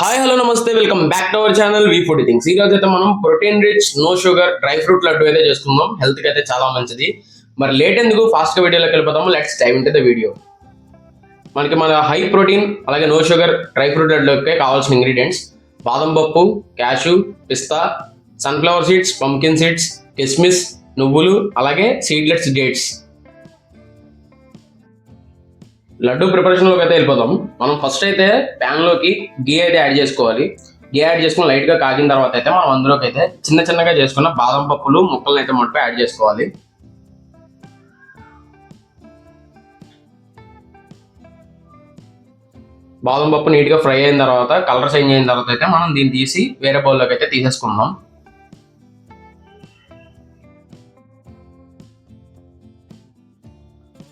Hi hello నమస్తే welcome back to our channel we food things. ఈ రోజు అయితే మనం protein rich no sugar dry fruit laddu అయితే చేసుకుందాం. హెల్త్ కి అయితే చాలా మంచిది. మరి లేట్ ఎందుకు ఫాస్ట్ గా వీడియోలోకి వెళ్ళిపోతాము. Let's dive into the video. మన హై ప్రోటీన్ అలాగే నో షుగర్ డ్రై ఫ్రూట్ లడ్డుకి కావాల్సిన ఇంగ్రీడియంట్స్: బాదం పప్పు, క్యాషు, పిస్తా, సన్ఫ్లవర్ సీడ్స్, పంకిన్ సీడ్స్, కిస్మిస్, నువ్వులు, అలాగే సీడ్లెట్స్, డేట్స్. లడ్డు ప్రిపరేషన్లోకి అయితే వెళ్ళిపోతాం. మనం ఫస్ట్ అయితే ప్యాన్లోకి గీ అయితే యాడ్ చేసుకోవాలి. గీ యాడ్ చేసుకుని లైట్గా కాగిన తర్వాత అయితే మనం అందులోకి అయితే చిన్నగా చేసుకున్న బాదం పప్పులు ముక్కలను అయితే మొట్ట యాడ్ చేసుకోవాలి. బాదం పప్పు నీట్గా ఫ్రై అయిన తర్వాత కలర్ చేంజ్ అయిన తర్వాత అయితే మనం దీన్ని తీసి వేరే బౌల్లోకి అయితే తీసేసుకుందాం.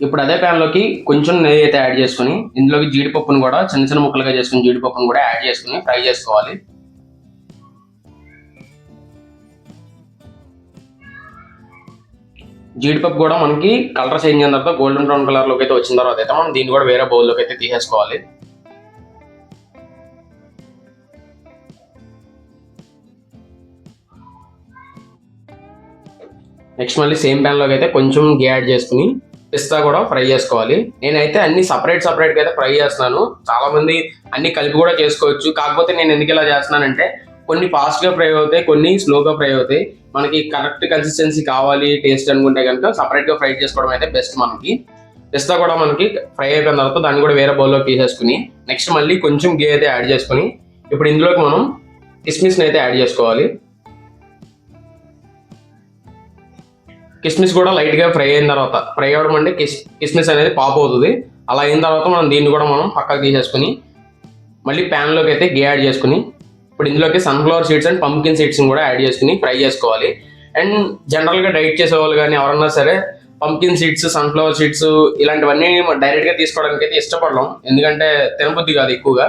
ఇప్పుడు అదే ప్యాన్లోకి కొంచెం నెయ్యి అయితే యాడ్ చేసుకుని ఇందులోకి జీడిపప్పును కూడా చిన్న ముక్కలుగా చేసుకుని జీడిపప్పును కూడా యాడ్ చేసుకుని ఫ్రై చేసుకోవాలి. జీడిపప్పు కూడా మనకి కలర్ చేంజ్ అయిన తర్వాత గోల్డెన్ బ్రౌన్ కలర్లోకి అయితే వచ్చిన తర్వాత అయితే మనం దీన్ని కూడా వేరే బౌల్లోకి అయితే తీసేసుకోవాలి. నెక్స్ట్ మళ్ళీ సేమ్ ప్యాన్లోకి అయితే కొంచెం గీ యాడ్ చేసుకుని పిస్తా కూడా ఫ్రై చేసుకోవాలి. నేనైతే అన్ని సపరేట్గా అయితే ఫ్రై చేస్తున్నాను. చాలా మంది అన్ని కలిపి కూడా చేసుకోవచ్చు. కాకపోతే నేను ఎందుకు ఇలా చేస్తున్నానంటే కొన్ని ఫాస్ట్గా ఫ్రై అవుతాయి, కొన్ని స్లోగా ఫ్రై అవుతాయి. మనకి కరెక్ట్ కన్సిస్టెన్సీ కావాలి టేస్ట్ అనుకుంటే కనుక సపరేట్గా ఫ్రై చేసుకోవడం అయితే బెస్ట్. మనకి పిస్తా కూడా మనకి ఫ్రై అయిపోయిన తర్వాత దాన్ని కూడా వేరే బౌల్లోకి తీసేసుకుని నెక్స్ట్ మళ్ళీ కొంచెం గీ అయితే యాడ్ చేసుకుని ఇప్పుడు ఇందులోకి మనం కిస్మిస్ని అయితే యాడ్ చేసుకోవాలి. కిస్మిస్ కూడా లైట్గా ఫ్రై అయిన తర్వాత ఫ్రై అవ్వడం అంటే కిస్మిస్ అనేది పాప్ అవుతుంది. అలా అయిన తర్వాత మనం దీన్ని కూడా మనం పక్కకు తీసేసుకుని మళ్ళీ ప్యాన్లోకి అయితే గీ యాడ్ చేసుకుని ఇప్పుడు ఇందులోకి సన్ఫ్లవర్ సీడ్స్ అండ్ పంకిన్ సీడ్స్ని కూడా యాడ్ చేసుకుని ఫ్రై చేసుకోవాలి. అండ్ జనరల్గా డైట్ చేసేవాళ్ళు కానీ ఎవరన్నా సరే పంకిన్ సీడ్స్, సన్ఫ్లవర్ సీడ్స్ ఇలాంటివన్నీ డైరెక్ట్గా తీసుకోవడానికి అయితే ఇష్టపడడం, ఎందుకంటే తినబుద్ధి కాదు ఎక్కువగా.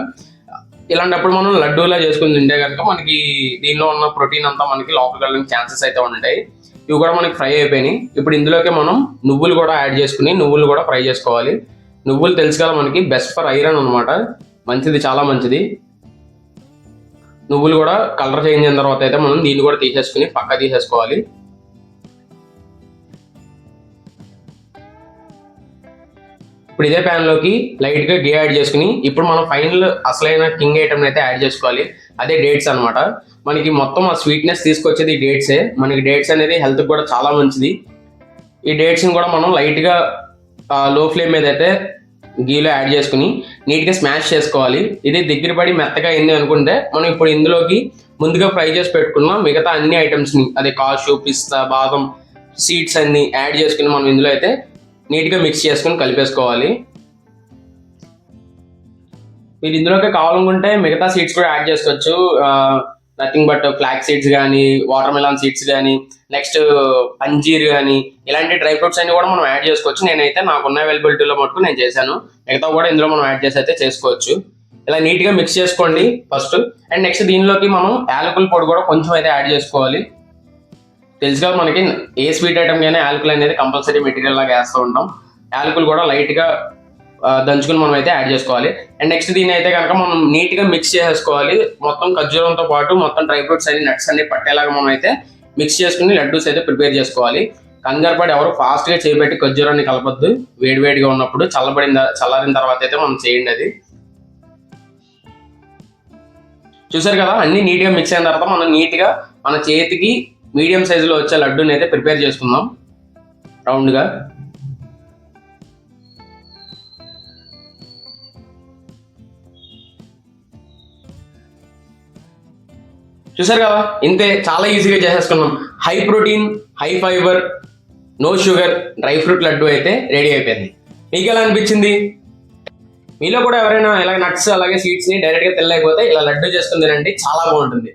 ఇలాంటప్పుడు మనం లడ్డూలా చేసుకుని తింటే కనుక మనకి దీనిలో ఉన్న ప్రోటీన్ అంతా మనకి లోపలికి వెళ్ళడానికి ఛాన్సెస్ అయితే ఉంటాయి. ఇవి కూడా మనకి ఫ్రై అయిపోయినాయి. ఇప్పుడు ఇందులోకి మనం నువ్వులు కూడా యాడ్ చేసుకుని నువ్వులు కూడా ఫ్రై చేసుకోవాలి. నువ్వులు తెలుసు కదా మనకి బెస్ట్ ఫర్ ఐరన్ అనమాట, మంచిది, చాలా మంచిది. నువ్వులు కూడా కలర్ చేంజ్ అయిన తర్వాత అయితే మనం దీన్ని కూడా తీసేసుకుని పక్క తీసేసుకోవాలి. ఇప్పుడు ఇదే ప్యాన్లోకి లైట్గా గీ యాడ్ చేసుకుని ఇప్పుడు మనం ఫైనల్ అసలైన కింగ్ ఐటమ్ అయితే యాడ్ చేసుకోవాలి. అదే డేట్స్ అనమాట. మనకి మొత్తం ఆ స్వీట్నెస్ తీసుకొచ్చేది ఈ డేట్సే. మనకి డేట్స్ అనేది హెల్త్కి కూడా చాలా మంచిది. ఈ డేట్స్ని కూడా మనం లైట్గా లో ఫ్లేమ్ మీద అయితే గీలో యాడ్ చేసుకుని నీట్గా స్మాష్ చేసుకోవాలి. ఇది దగ్గర పడి మెత్తగా అయింది అనుకుంటే మనం ఇప్పుడు ఇందులోకి ముందుగా ఫ్రై చేసి పెట్టుకున్న మిగతా అన్ని ఐటమ్స్ని, అదే కాషు, పిస్తా, బాదం సీడ్స్ అన్ని యాడ్ చేసుకుని మనం ఇందులో అయితే నీట్గా మిక్స్ చేసుకుని కలిపేసుకోవాలి. మీరు ఇందులోకి కావాలనుకుంటే మిగతా సీడ్స్ కూడా యాడ్ చేసుకోవచ్చు. నథింగ్ బట్ ఫ్లాక్ సీడ్స్ కానీ, వాటర్ మెలాన్ సీడ్స్ కానీ, నెక్స్ట్ పంజీర్ కానీ, ఇలాంటి డ్రై ఫ్రూట్స్ అన్ని కూడా మనం యాడ్ చేసుకోవచ్చు. నేనైతే నాకున్న అవైలబిలిటీలో మటుకు నేను చేశాను. మిగతా కూడా ఇందులో మనం యాడ్ చేసి అయితే చేసుకోవచ్చు. ఇలా నీట్గా మిక్స్ చేసుకోండి ఫస్ట్. అండ్ నెక్స్ట్ దీనిలోకి మనం యాలకుల పొడి కూడా కొంచెం అయితే యాడ్ చేసుకోవాలి. తెలుసుగా మనకి ఏ స్వీట్ ఐటమ్ కానీ యాలకులు అనేది కంపల్సరీ మెటీరియల్ లాగా వేస్తూ ఉంటాం. యాలకులు కూడా లైట్గా దంచుకుని మనం అయితే యాడ్ చేసుకోవాలి. అండ్ నెక్స్ట్ దీన్ని అయితే కనుక మనం నీట్గా మిక్స్ చేసేసుకోవాలి. మొత్తం ఖర్జూరంతో పాటు మొత్తం డ్రై ఫ్రూట్స్ అన్ని, నట్స్ అన్ని పట్టేలాగా మనం అయితే మిక్స్ చేసుకుని లడ్డూస్ అయితే ప్రిపేర్ చేసుకోవాలి. కంగారుపడి ఎవరు ఫాస్ట్గా చేయబెట్టి ఖర్జూరాన్ని కలపొద్దు. వేడివేడిగా ఉన్నప్పుడు చల్లారిన తర్వాత అయితే మనం చేయండి. అది చూసారు కదా, అన్ని నీట్గా మిక్స్ అయిన తర్వాత మనం నీట్గా మన చేతికి మీడియం సైజులో వచ్చే లడ్డూని అయితే ప్రిపేర్ చేసుకుందాం రౌండ్గా. చూసారు కదా, ఇంతే, చాలా ఈజీగా చేసేసుకున్నాం. High protein, high fibre, no sugar dry fruit laddu అయితే రెడీ అయిపోయింది. మీకు ఎలా అనిపించింది? మీలో కూడా ఎవరైనా ఇలా నట్స్ అలాగే సీడ్స్ని డైరెక్ట్గా తినలేకపోతే ఇలా లడ్డు చేసుకుని తినండి, చాలా బాగుంటుంది.